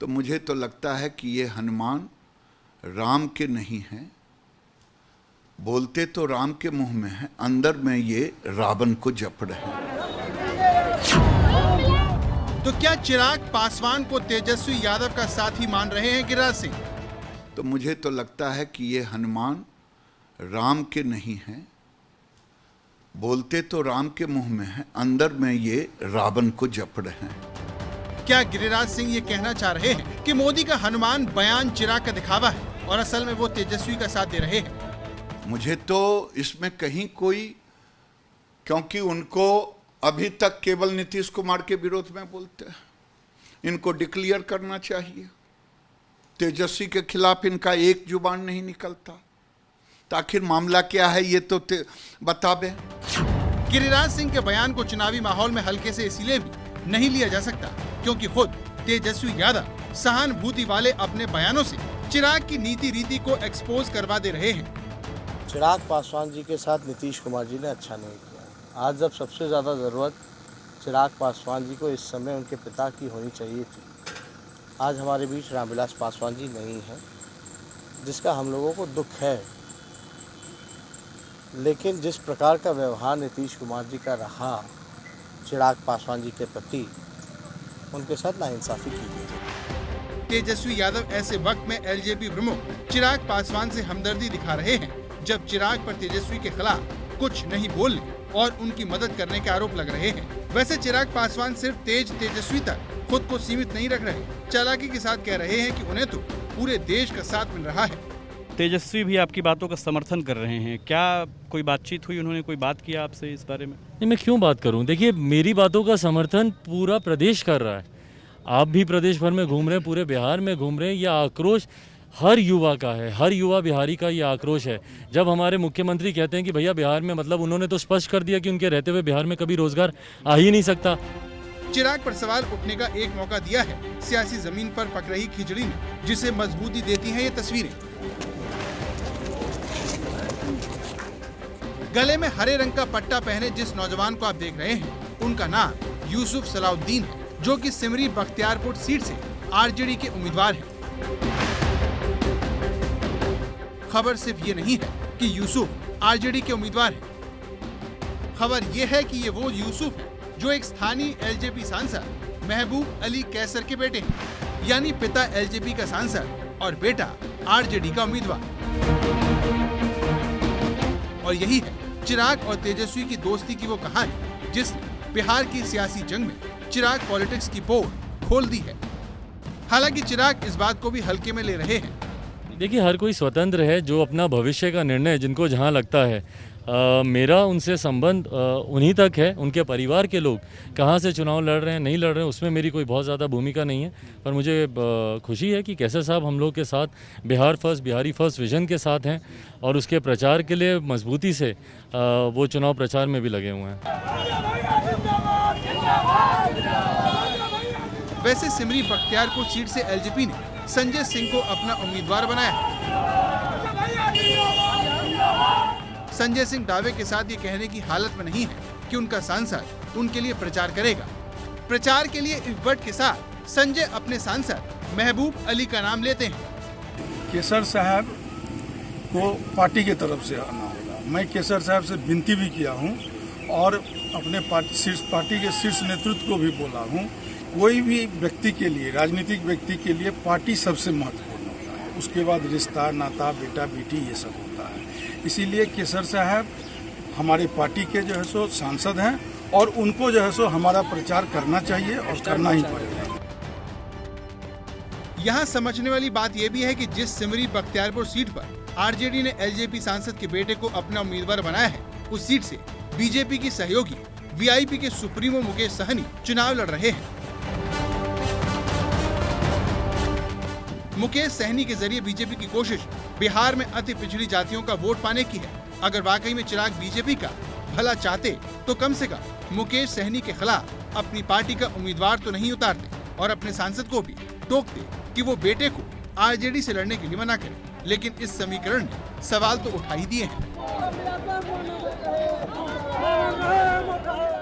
तो मुझे तो लगता है कि ये हनुमान राम के नहीं हैं। बोलते तो राम के मुंह में है, अंदर में ये रावण को जप रहे हैं। तो क्या चिराग पासवान को तेजस्वी यादव का साथी मान रहे हैं गिरिराज सिंह? तो मुझे तो लगता है कि ये हनुमान राम के नहीं हैं। बोलते तो राम के मुंह में है, अंदर में ये रावण को जप रहे हैं। क्या गिरिराज सिंह ये कहना चाह रहे हैं कि मोदी का हनुमान बयान चिराग का दिखावा है और असल में वो तेजस्वी का साथ दे रहे हैं? मुझे तो इसमें कहीं कोई, क्योंकि उनको अभी तक केवल नीतीश कुमार के विरोध में बोलते हैं, इनको डिक्लेयर करना चाहिए। तेजस्वी के खिलाफ इनका एक जुबान नहीं निकलता, तो आखिर मामला क्या है ये तो बता दें। गिरिराज सिंह के बयान को चुनावी माहौल में हल्के से इसलिए भी नहीं लिया जा सकता क्योंकि खुद तेजस्वी यादव सहानुभूति वाले अपने बयानों से चिराग की नीति रीति को एक्सपोज करवा दे रहे हैं। चिराग पासवान जी के साथ नीतीश कुमार जी ने अच्छा नहीं किया। आज जब सबसे ज़्यादा ज़रूरत चिराग पासवान जी को इस समय उनके पिता की होनी चाहिए थी, आज हमारे बीच रामविलास पासवान जी नहीं हैं, जिसका हम लोगों को दुख है। लेकिन जिस प्रकार का व्यवहार नीतीश कुमार जी का रहा चिराग पासवान जी के प्रति, उनके साथ नाइंसाफ़ी की गई। तेजस्वी यादव ऐसे वक्त में एलजेपी प्रमुख चिराग पासवान से हमदर्दी दिखा रहे हैं जब चिराग पर तेजस्वी के खिलाफ कुछ नहीं बोलने और उनकी मदद करने के आरोप लग रहे हैं। वैसे चिराग पासवान सिर्फ तेजस्वी तक खुद को सीमित नहीं रख रहे, चालाकी के साथ कह रहे हैं कि उन्हें तो पूरे देश का साथ मिल रहा है। तेजस्वी भी आपकी बातों का समर्थन कर रहे हैं, क्या कोई बातचीत हुई, उन्होंने कोई बात किया आपसे इस बारे में? नहीं, मैं क्यों बात करूं? देखिए, मेरी बातों का समर्थन पूरा प्रदेश कर रहा है। आप भी प्रदेश भर में घूम रहे हैं, पूरे बिहार में घूम रहे हैं। यह आक्रोश हर युवा का है, हर युवा बिहारी का ये आक्रोश है। जब हमारे मुख्यमंत्री कहते हैं कि भैया बिहार में, मतलब उन्होंने तो स्पष्ट कर दिया कि उनके रहते हुए बिहार में कभी रोजगार आ ही नहीं सकता। चिराग पर सवाल उठने का एक मौका दिया है सियासी जमीन पर पक रही खिचड़ी ने, जिसे मजबूती देती हैं ये तस्वीरें। गले में हरे रंग का पट्टा पहने जिस नौजवान को आप देख रहे हैं, उनका नाम यूसुफ सलाउद्दीन है, जो कि सिमरी बख्तियारपुर सीट से आरजेडी के उम्मीदवार हैं। खबर सिर्फ ये नहीं है कि यूसुफ आरजेडी के उम्मीदवार हैं। खबर ये है कि ये वो यूसुफ है जो एक स्थानीय एलजेपी सांसद महबूब अली कैसर के बेटे हैं, यानी पिता एलजेपी का सांसद और बेटा आरजेडी का उम्मीदवार। और यही है चिराग और तेजस्वी की दोस्ती की वो कहानी जिसने बिहार की सियासी जंग में चिराग पॉलिटिक्स की पोल खोल दी है। हालांकि चिराग इस बात को भी हल्के में ले रहे हैं। देखिए, हर कोई स्वतंत्र है, जो अपना भविष्य का निर्णय जिनको जहां लगता है। मेरा उनसे संबंध उन्हीं तक है। उनके परिवार के लोग कहां से चुनाव लड़ रहे हैं, नहीं लड़ रहे हैं, उसमें मेरी कोई बहुत ज़्यादा भूमिका नहीं है। पर मुझे खुशी है कि कैसर साहब हम लोग के साथ Bihar first, Bihari first vision के साथ हैं और उसके प्रचार के लिए मजबूती से वो चुनाव प्रचार में भी लगे हुए हैं। वैसे सिमरी बख्तियारपुर सीट से एलजेपी ने संजय सिंह को अपना उम्मीदवार बनाया है। संजय सिंह दावे के साथ ये कहने की हालत में नहीं है कि उनका सांसद उनके लिए प्रचार करेगा। प्रचार के लिए इफ्बट के साथ संजय अपने सांसद महबूब अली का नाम लेते हैं। केसर साहब को पार्टी की तरफ से आना होगा। मैं केसर साहब से विनती भी किया हूं और अपने पार्टी के शीर्ष नेतृत्व को भी बोला हूं। कोई भी व्यक्ति के लिए, राजनीतिक व्यक्ति के लिए पार्टी सबसे महत्वपूर्ण होता है, उसके बाद रिश्ता, नाता, बेटा बेटी, ये सब होता है। इसीलिए केसर साहब हमारे पार्टी के जो है सो सांसद हैं और उनको जो है सो हमारा प्रचार करना चाहिए और करना ही पड़ेगा। यहाँ समझने वाली बात यह भी है कि जिस सिमरी बख्तियारपुर सीट पर आरजेडी ने एलजेपी सांसद के बेटे को अपना उम्मीदवार बनाया है, उस सीट से बीजेपी की सहयोगी वीआईपी के सुप्रीमो मुकेश सहनी चुनाव लड़ रहे हैं। मुकेश सहनी के जरिए बीजेपी की कोशिश बिहार में अति पिछड़ी जातियों का वोट पाने की है। अगर वाकई में चिराग बीजेपी का भला चाहते तो कम से कम मुकेश सहनी के खिलाफ अपनी पार्टी का उम्मीदवार तो नहीं उतारते और अपने सांसद को भी टोकते कि वो बेटे को आरजेडी से लड़ने के लिए मना करे। लेकिन इस समीकरण ने सवाल तो उठा ही दिए हैं।